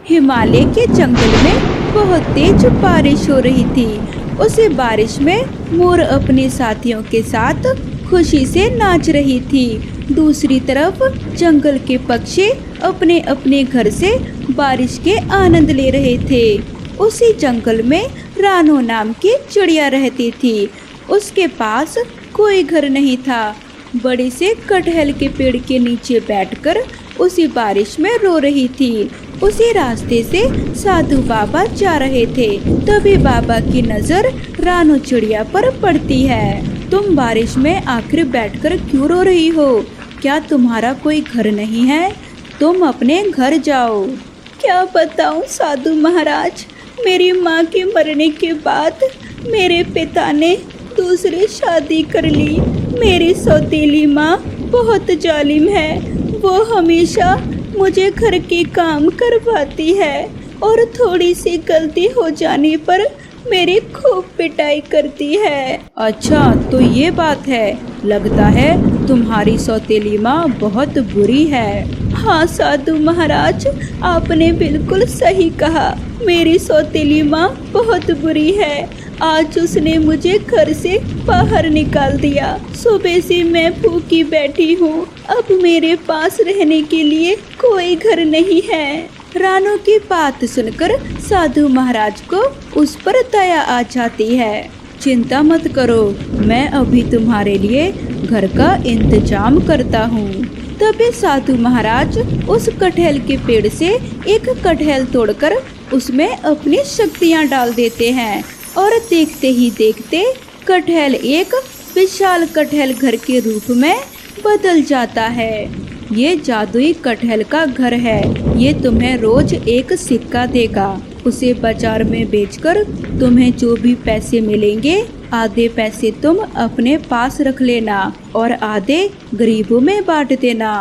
हिमालय के जंगल में बहुत तेज बारिश हो रही थी। उसी बारिश में मोर अपने साथियों के साथ खुशी से नाच रही थी। दूसरी तरफ जंगल के पक्षी अपने अपने घर से बारिश के आनंद ले रहे थे। उसी जंगल में रानो नाम की चिड़िया रहती थी। उसके पास कोई घर नहीं था। बड़े से कटहल के पेड़ के नीचे बैठकर उसी बारिश में रो रही थी। उसी रास्ते से साधु बाबा जा रहे थे। तभी बाबा की नजर रानो चिड़िया पर पड़ती है। तुम बारिश में आखिर बैठकर क्यों रो रही हो? क्या तुम्हारा कोई घर नहीं है? तुम अपने घर जाओ। क्या बताऊं साधु महाराज, मेरी माँ के मरने के बाद मेरे पिता ने दूसरी शादी कर ली। मेरी सौतेली माँ बहुत जालिम है। वो हमेशा मुझे घर के काम करवाती है और थोड़ी सी गलती हो जाने पर मेरी खूब पिटाई करती है। अच्छा, तो ये बात है। लगता है तुम्हारी सौतेली माँ बहुत बुरी है। हाँ साधु महाराज, आपने बिल्कुल सही कहा। मेरी सौतेली माँ बहुत बुरी है। आज उसने मुझे घर से बाहर निकाल दिया। सुबह से मैं भूखी बैठी हूँ। अब मेरे पास रहने के लिए कोई घर नहीं है। रानो की बात सुनकर साधु महाराज को उस पर दया आ जाती है। चिंता मत करो, मैं अभी तुम्हारे लिए घर का इंतजाम करता हूँ। तभी साधु महाराज उस कटहल के पेड़ से एक कटहल तोड़कर उसमें अपनी शक्तियाँ डाल देते हैं और देखते ही देखते कटहल एक विशाल कटहल घर के रूप में बदल जाता है। ये जादुई कटहल का घर है। ये तुम्हें रोज एक सिक्का देगा। उसे बाजार में बेचकर तुम्हें जो भी पैसे मिलेंगे, आधे पैसे तुम अपने पास रख लेना और आधे गरीबों में बांट देना।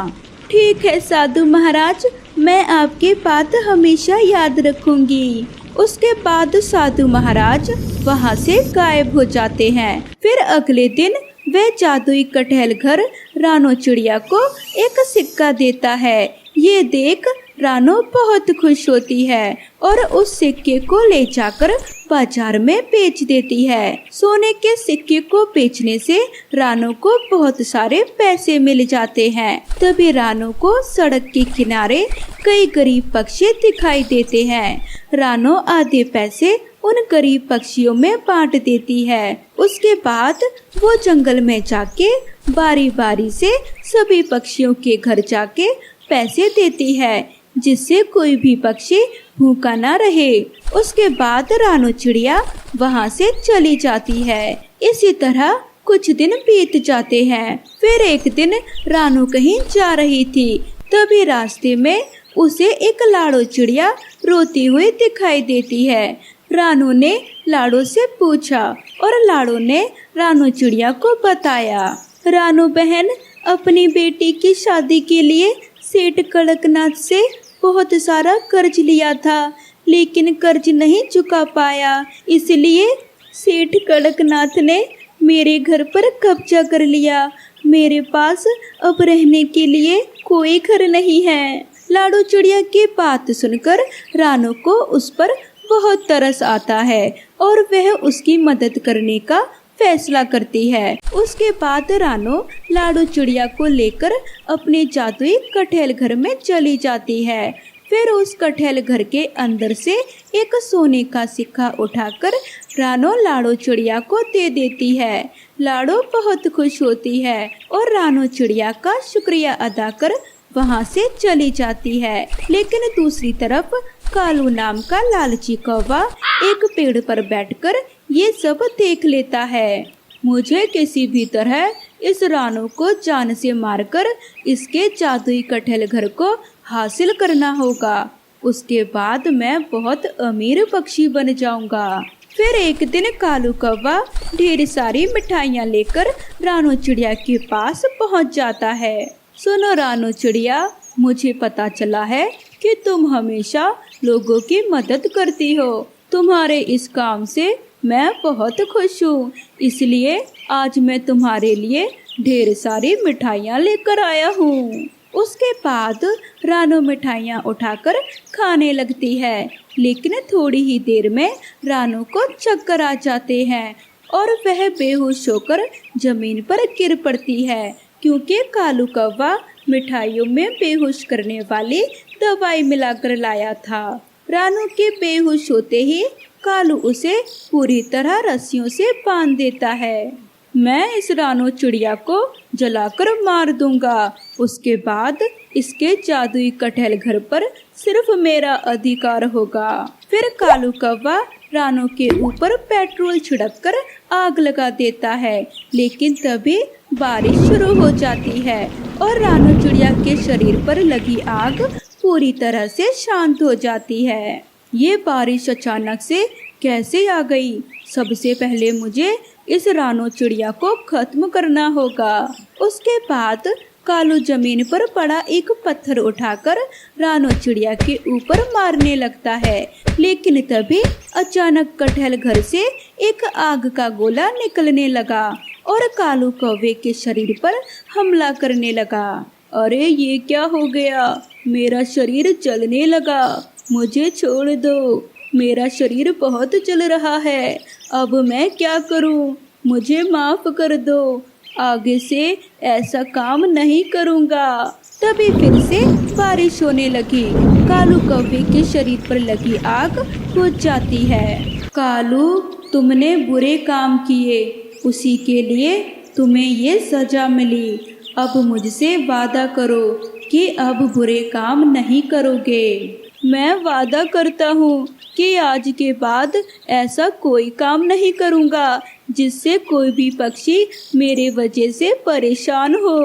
ठीक है साधु महाराज, मैं आपकी बात हमेशा याद रखूंगी। उसके बाद साधु महाराज वहाँ से गायब हो जाते हैं। फिर अगले दिन वह जादुई कटहल घर रानो चिड़िया को एक सिक्का देता है। ये देख रानो बहुत खुश होती है और उस सिक्के को ले जाकर बाजार में बेच देती है। सोने के सिक्के को बेचने से रानो को बहुत सारे पैसे मिल जाते हैं। तभी रानो को सड़क के किनारे कई गरीब पक्षी दिखाई देते हैं। रानो आधे पैसे उन गरीब पक्षियों में बांट देती है। उसके बाद वो जंगल में जाके बारी बारी से सभी पक्षियों के घर जाके पैसे देती है, जिससे कोई भी पक्षी भूखा ना रहे। उसके बाद रानो चिड़िया वहाँ से चली जाती है। इसी तरह कुछ दिन बीत जाते हैं। फिर एक दिन रानो कहीं जा रही थी। तभी रास्ते में उसे एक लाड़ो चिड़िया रोती हुई दिखाई देती है। रानो ने लाड़ो से पूछा और लाड़ो ने रानो चिड़िया को बताया। रानो बहन, अपनी बेटी की शादी के लिए सेठ कड़कनाथ से बहुत सारा कर्ज लिया था, लेकिन कर्ज नहीं चुका पाया। इसलिए सेठ कड़कनाथ ने मेरे घर पर कब्जा कर लिया। मेरे पास अब रहने के लिए कोई घर नहीं है। लाड़ो चिड़िया की बात सुनकर रानो को उस पर बहुत तरस आता है और वह उसकी मदद करने का फैसला करती है। उसके बाद रानो लाड़ो चिड़िया को लेकर अपने जादुई कटहल घर में चली जाती है। फिर उस कटहल घर के अंदर से एक सोने का सिक्का उठाकर रानो लाड़ो चिड़िया को दे देती है। लाड़ो बहुत खुश होती है और रानो चिड़िया का शुक्रिया अदा कर वहाँ से चली जाती है। लेकिन दूसरी तरफ कालू नाम का लालची कौवा एक पेड़ पर बैठकर ये सब देख लेता है। मुझे किसी भी तरह इस रानो को जान से मारकर इसके जादुई कटहल घर को हासिल करना होगा। उसके बाद मैं बहुत अमीर पक्षी बन जाऊंगा। फिर एक दिन कालू कौवा ढेर सारी मिठाइयाँ लेकर रानो चिड़िया के पास पहुँच जाता है। सुनो रानो चिड़िया, मुझे पता चला है कि तुम हमेशा लोगों की मदद करती हो। तुम्हारे इस काम से मैं बहुत खुश हूँ, इसलिए आज मैं तुम्हारे लिए ढेर सारी मिठाइयाँ लेकर आया हूँ। उसके बाद रानू मिठाइयाँ उठाकर खाने लगती है, लेकिन थोड़ी ही देर में रानू को चक्कर आ जाते हैं और वह बेहोश होकर जमीन पर गिर पड़ती है, क्योंकि कालू कौवा मिठाइयों में बेहोश करने वाली दवाई मिलाकर लाया था। रानू के बेहोश होते ही कालू उसे पूरी तरह रस्सियों से बांध देता है। मैं इस रानू चिड़िया को जलाकर मार दूंगा, उसके बाद इसके जादुई कटहल घर पर सिर्फ मेरा अधिकार होगा। फिर कालू कौवा रानू के ऊपर पेट्रोल छिड़ककर आग लगा देता है, लेकिन तभी बारिश शुरू हो जाती है और रानू चिड़िया के शरीर पर लगी आग पूरी तरह से शांत हो जाती है। ये बारिश अचानक से कैसे आ गई? सबसे पहले मुझे इस रानू चिड़िया को खत्म करना होगा। उसके बाद कालू जमीन पर पड़ा एक पत्थर उठाकर रानू चिड़िया के ऊपर मारने लगता है, लेकिन तभी अचानक कटहल घर से एक आग का गोला निकलने लगा और कालू कौवे के शरीर पर हमला करने लगा। अरे ये क्या हो गया? मेरा शरीर जलने लगा, मुझे छोड़ दो, मेरा शरीर बहुत जल रहा है, अब मैं क्या करूं? मुझे माफ कर दो, आगे से ऐसा काम नहीं करूंगा। तभी फिर से बारिश होने लगी। कालू कौवे के शरीर पर लगी आग बुझ जाती है। कालू, तुमने बुरे काम किए, उसी के लिए तुम्हें ये सजा मिली। अब मुझसे वादा करो कि अब बुरे काम नहीं करोगे। मैं वादा करता हूँ कि आज के बाद ऐसा कोई काम नहीं करूँगा जिससे कोई भी पक्षी मेरे वजह से परेशान हो।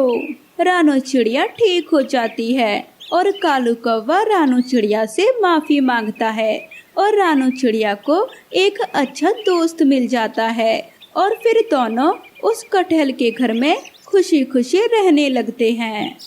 रानू चिड़िया ठीक हो जाती है और कालू कौवा रानू चिड़िया से माफी मांगता है और रानू चिड़िया को एक अच्छा दोस्त मिल जाता है और फिर दोनों उस कटहल के घर में खुशी खुशी रहने लगते हैं।